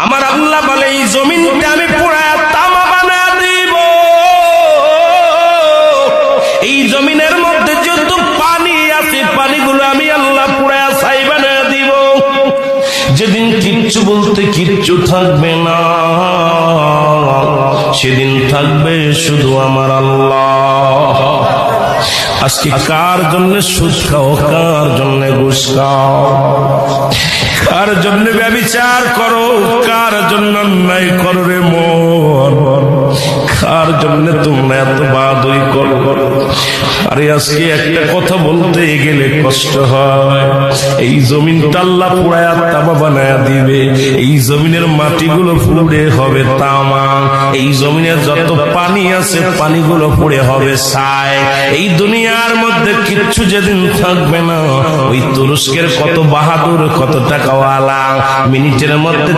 আমার আল্লাহ বলে এই জমিনটা আমি পুরায়া তামা বানায়া দিব। এই জমিনের মধ্যে যত পানি আছে পানিগুলো আমি আল্লাহ পুরায়া ছাই বানায়া দিব। যেদিন কিচ্ছু বলতে কিচ্ছু থাকবে না, সেদিন থাকবে শুধু আমার আল্লাহ। আজকে কার জন্য সুদ খাও, কার জন্য ঘুষ খাও, কার জন্য ব্যভিচার করো, কার জন্য অন্যায় করো রে মন, কার জন্য তোমরা এত বাদই করো। আরে আজকে একটা কথা বলতে গেলে কষ্ট হয়। এই জমিনটা আল্লাহ পুরায়া তামা বানায়া দিবে। এই জমিনের মাটিগুলো পুড়ে হবে তামা। এই জমিনে যত পানি আছে পানিগুলো পুড়ে হবে ছাই। এই দুনিয়ার মধ্যে কিচ্ছু যেদিন থাকবে না, ওই তুরস্কের কত বাহাদুর, কত টাকাওয়ালা মিনিটের মধ্যে